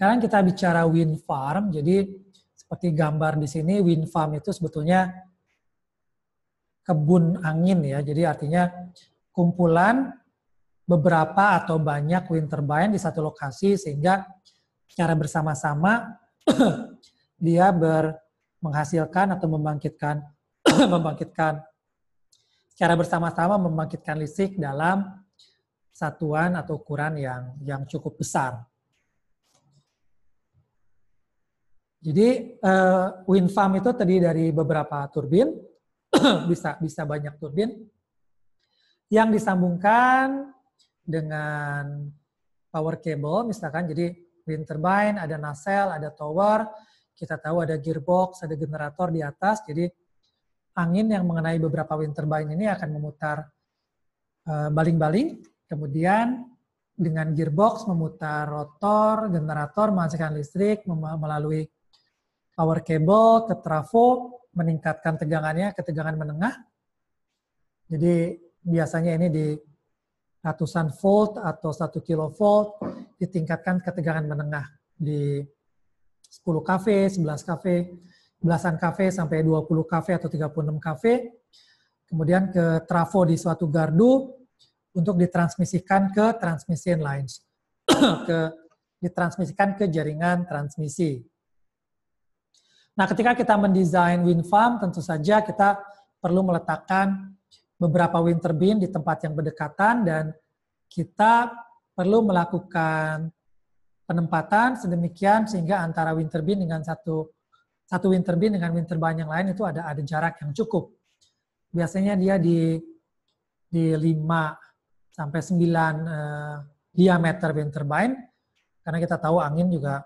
Sekarang kita bicara wind farm. Jadi seperti gambar di sini, wind farm itu sebetulnya kebun angin ya. Jadi artinya kumpulan beberapa atau banyak wind turbine di satu lokasi sehingga secara bersama-sama dia menghasilkan atau membangkitkan secara bersama-sama membangkitkan listrik dalam satuan atau ukuran yang cukup besar. Jadi wind farm itu terdiri dari beberapa turbin, bisa banyak turbin yang disambungkan dengan power cable, misalkan jadi wind turbine, ada nacelle, ada tower, kita tahu ada gearbox, ada generator di atas, jadi angin yang mengenai beberapa wind turbine ini akan memutar baling-baling, kemudian dengan gearbox memutar rotor, generator menghasilkan listrik melalui power cable ke trafo, meningkatkan tegangannya ke tegangan menengah. Jadi biasanya ini di ratusan volt atau 1 kilovolt ditingkatkan ke tegangan menengah di 10 kV, 11 kV, belasan kV sampai 20 kV atau 36 kV. Kemudian ke trafo di suatu gardu untuk ditransmisikan ke transmission lines, ditransmisikan ke jaringan transmisi. Nah, ketika kita mendesain wind farm, tentu saja kita perlu meletakkan beberapa wind turbine di tempat yang berdekatan dan kita perlu melakukan penempatan sedemikian sehingga antara wind turbine dengan satu wind turbine dengan wind turbine yang lain itu ada jarak yang cukup. Biasanya dia di 5 sampai 9 diameter wind turbine, karena kita tahu angin juga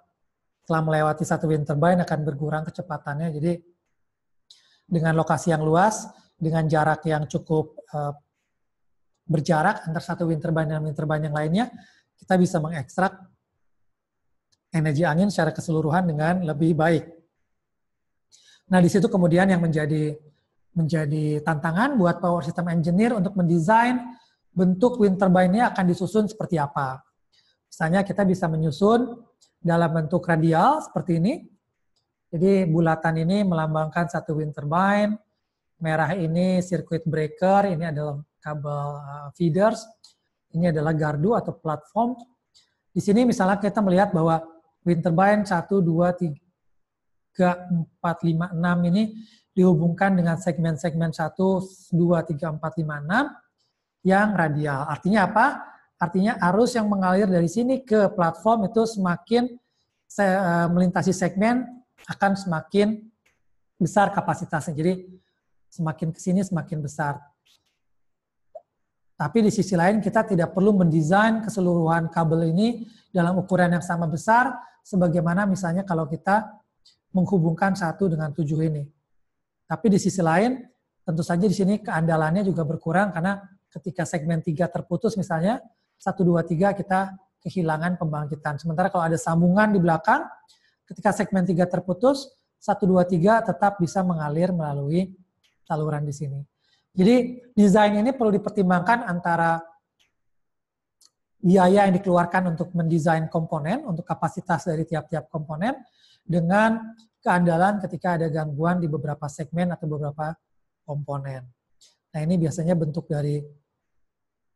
setelah melewati satu wind turbine akan berkurang kecepatannya. Jadi dengan lokasi yang luas, dengan jarak yang cukup berjarak antar satu wind turbine dan wind turbine yang lainnya, kita bisa mengekstrak energi angin secara keseluruhan dengan lebih baik. Nah, di situ kemudian yang menjadi tantangan buat power system engineer untuk mendesain bentuk wind turbine-nya akan disusun seperti apa. Misalnya kita bisa menyusun dalam bentuk radial seperti ini. Jadi bulatan ini melambangkan satu wind turbine, merah ini circuit breaker, ini adalah kabel feeders, ini adalah gardu atau platform. Di sini misalnya kita melihat bahwa wind turbine 1, 2, 3, 4, 5, 6 ini dihubungkan dengan segmen-segmen 1, 2, 3, 4, 5, 6 yang radial. Artinya apa? Artinya arus yang mengalir dari sini ke platform itu semakin melintasi segmen akan semakin besar kapasitasnya. Jadi semakin ke sini semakin besar. Tapi di sisi lain kita tidak perlu mendesain keseluruhan kabel ini dalam ukuran yang sama besar sebagaimana misalnya kalau kita menghubungkan 1 dengan 7 ini. Tapi di sisi lain tentu saja di sini keandalannya juga berkurang karena ketika segmen 3 terputus misalnya 1, 2, 3 kita kehilangan pembangkitan. Sementara kalau ada sambungan di belakang, ketika segmen 3 terputus, 1, 2, 3 tetap bisa mengalir melalui saluran di sini. Jadi desain ini perlu dipertimbangkan antara biaya yang dikeluarkan untuk mendesain komponen, untuk kapasitas dari tiap-tiap komponen, dengan keandalan ketika ada gangguan di beberapa segmen atau beberapa komponen. Nah, ini biasanya bentuk dari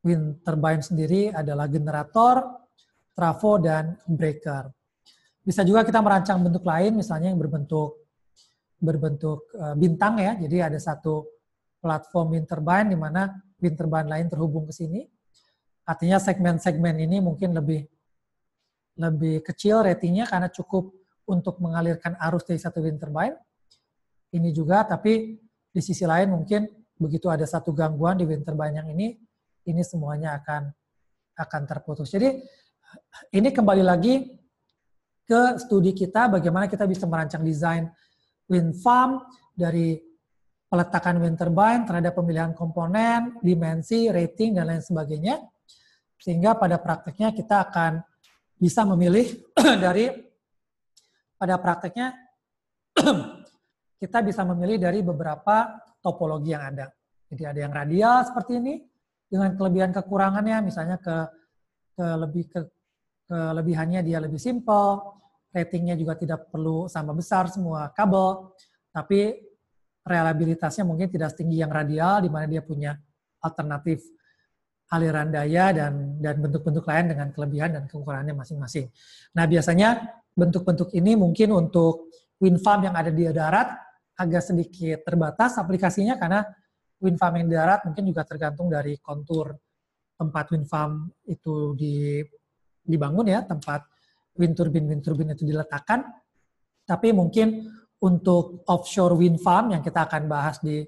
wind turbine sendiri adalah generator, trafo, dan breaker. Bisa juga kita merancang bentuk lain, misalnya yang berbentuk bintang ya. Jadi ada satu platform wind turbine di mana wind turbine lain terhubung ke sini. Artinya segmen-segmen ini mungkin lebih kecil ratingnya karena cukup untuk mengalirkan arus dari satu wind turbine. Ini juga, tapi di sisi lain mungkin begitu ada satu gangguan di wind turbine yang ini semuanya akan terputus. Jadi ini kembali lagi ke studi kita bagaimana kita bisa merancang desain wind farm dari peletakan wind turbine terhadap pemilihan komponen, dimensi, rating, dan lain sebagainya. Sehingga pada prakteknya kita akan bisa memilih kita bisa memilih dari beberapa topologi yang ada. Jadi ada yang radial seperti ini, dengan kelebihan kekurangannya, misalnya kelebihannya dia lebih simple, ratingnya juga tidak perlu sama besar semua kabel, tapi reliabilitasnya mungkin tidak setinggi yang radial, di mana dia punya alternatif aliran daya dan bentuk-bentuk lain dengan kelebihan dan kekurangannya masing-masing. Nah, biasanya bentuk-bentuk ini mungkin untuk wind farm yang ada di darat agak sedikit terbatas aplikasinya, karena wind farm yang di darat mungkin juga tergantung dari kontur tempat wind farm itu dibangun ya, tempat wind turbine itu diletakkan. Tapi mungkin untuk offshore wind farm yang kita akan bahas di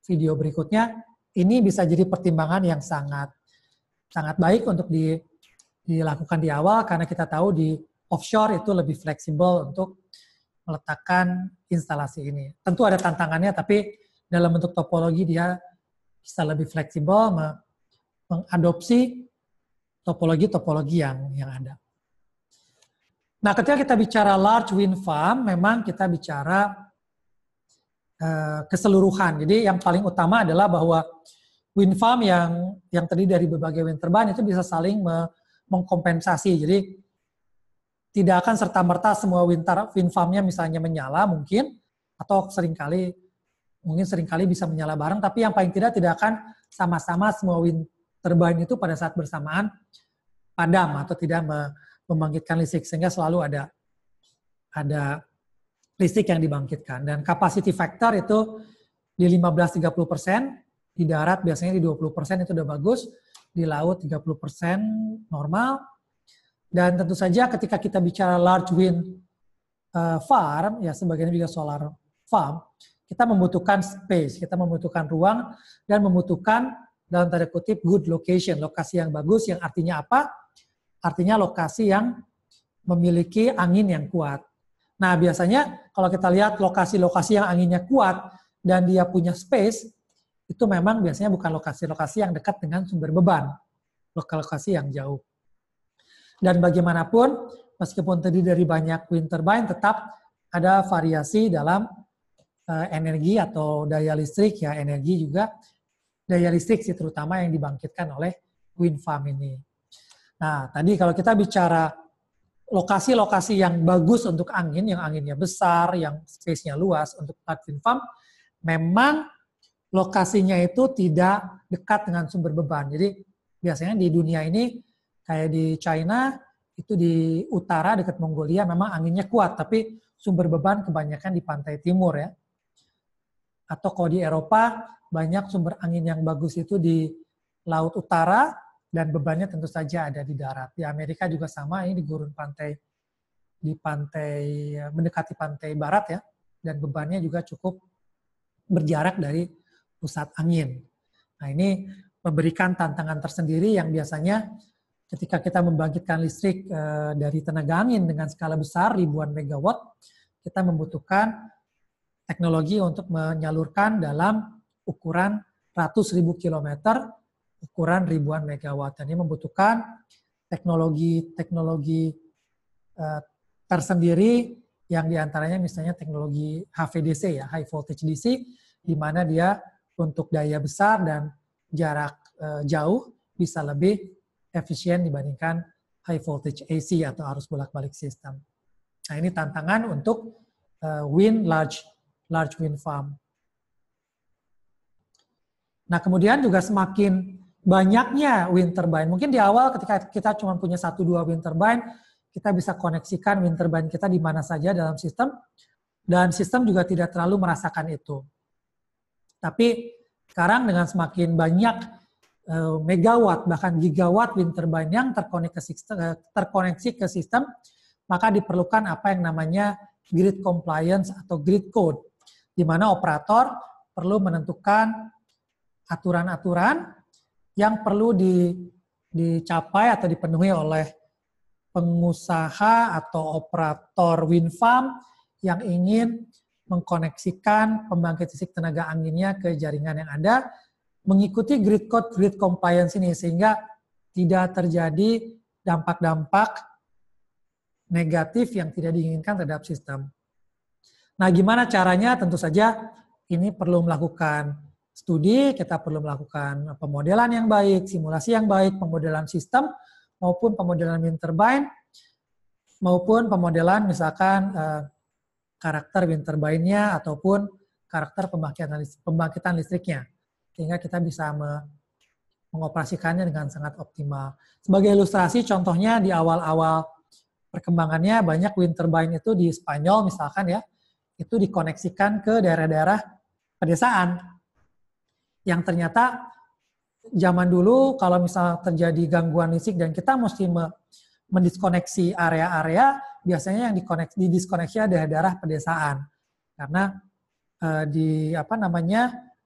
video berikutnya, ini bisa jadi pertimbangan yang sangat baik untuk dilakukan di awal, karena kita tahu di offshore itu lebih fleksibel untuk meletakkan instalasi ini. Tentu ada tantangannya, tapi dalam bentuk topologi dia bisa lebih fleksibel mengadopsi topologi yang ada. Nah, ketika kita bicara large wind farm, memang kita bicara keseluruhan. Jadi yang paling utama adalah bahwa wind farm yang terdiri dari berbagai wind turbine itu bisa saling mengkompensasi. Jadi tidak akan serta-merta semua wind farm-nya misalnya menyala mungkin, atau seringkali bisa menyala bareng, tapi yang paling tidak akan sama-sama semua wind turbine itu pada saat bersamaan padam atau tidak membangkitkan listrik, sehingga selalu ada listrik yang dibangkitkan. Dan capacity factor itu di 15-30%, di darat biasanya di 20% itu udah bagus, di laut 30% normal. Dan tentu saja ketika kita bicara large wind farm, ya sebagian juga solar farm, kita membutuhkan space, kita membutuhkan ruang, dan membutuhkan dalam tanda kutip good location, lokasi yang bagus, yang artinya apa? Artinya lokasi yang memiliki angin yang kuat. Nah, biasanya kalau kita lihat lokasi-lokasi yang anginnya kuat dan dia punya space, itu memang biasanya bukan lokasi-lokasi yang dekat dengan sumber beban, lokasi yang jauh. Dan bagaimanapun, meskipun terdiri dari banyak wind turbine, tetap ada variasi dalam energi atau daya listrik, ya energi juga, daya listrik sih terutama yang dibangkitkan oleh wind farm ini. Nah, tadi kalau kita bicara lokasi-lokasi yang bagus untuk angin, yang anginnya besar, yang space-nya luas untuk wind farm, memang lokasinya itu tidak dekat dengan sumber beban. Jadi biasanya di dunia ini, kayak di China, itu di utara dekat Mongolia memang anginnya kuat, tapi sumber beban kebanyakan di pantai timur ya. Atau kalau di Eropa, banyak sumber angin yang bagus itu di laut utara, dan bebannya tentu saja ada di darat. Di Amerika juga sama, ini di gurun pantai, mendekati pantai barat ya, dan bebannya juga cukup berjarak dari pusat angin. Nah, ini memberikan tantangan tersendiri yang biasanya ketika kita membangkitkan listrik dari tenaga angin dengan skala besar, ribuan megawatt, kita membutuhkan teknologi untuk menyalurkan dalam ukuran ratus ribu kilometer, ukuran ribuan megawatt. Dan ini membutuhkan teknologi tersendiri yang diantaranya misalnya teknologi HVDC ya, High Voltage DC, di mana dia untuk daya besar dan jarak jauh bisa lebih efisien dibandingkan high voltage AC atau arus bolak-balik sistem. Nah, ini tantangan untuk large wind farm. Nah, kemudian juga semakin banyaknya wind turbine. Mungkin di awal ketika kita cuma punya 1-2 wind turbine, kita bisa koneksikan wind turbine kita di mana saja dalam sistem, dan sistem juga tidak terlalu merasakan itu. Tapi sekarang dengan semakin banyak megawatt, bahkan gigawatt wind turbine yang terkoneksi ke sistem, maka diperlukan apa yang namanya grid compliance atau grid code, di mana operator perlu menentukan aturan-aturan yang perlu dicapai atau dipenuhi oleh pengusaha atau operator wind farm yang ingin mengkoneksikan pembangkit listrik tenaga anginnya ke jaringan yang ada, mengikuti grid code, grid compliance ini, sehingga tidak terjadi dampak-dampak negatif yang tidak diinginkan terhadap sistem. Nah, gimana caranya? Tentu saja ini perlu melakukan studi, kita perlu melakukan pemodelan yang baik, simulasi yang baik, pemodelan sistem, maupun pemodelan wind turbine. maupun pemodelan misalkan karakter wind turbine-nya ataupun karakter pembangkitan listriknya, sehingga kita bisa mengoperasikannya dengan sangat optimal. Sebagai ilustrasi, contohnya di awal-awal perkembangannya banyak wind turbine itu di Spanyol misalkan ya, itu dikoneksikan ke daerah-daerah pedesaan, yang ternyata zaman dulu kalau misal terjadi gangguan listrik dan kita mesti mendiskoneksi area-area, biasanya yang didiskoneksi adalah daerah pedesaan, karena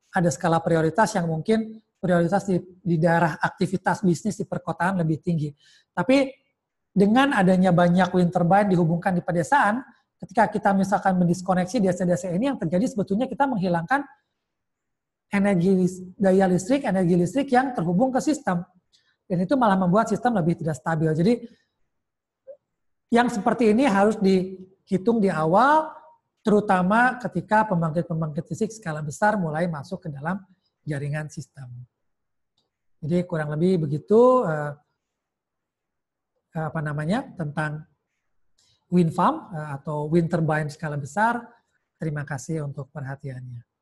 ada skala prioritas yang mungkin prioritas di daerah aktivitas bisnis di perkotaan lebih tinggi. Tapi dengan adanya banyak wind turbine dihubungkan di pedesaan, ketika kita misalkan mendiskoneksi desa-desa ini, yang terjadi sebetulnya kita menghilangkan energi listrik yang terhubung ke sistem. Dan itu malah membuat sistem lebih tidak stabil. Jadi yang seperti ini harus dihitung di awal, terutama ketika pembangkit-pembangkit listrik skala besar mulai masuk ke dalam jaringan sistem. Jadi kurang lebih begitu tentang wind farm atau wind turbine skala besar. Terima kasih untuk perhatiannya.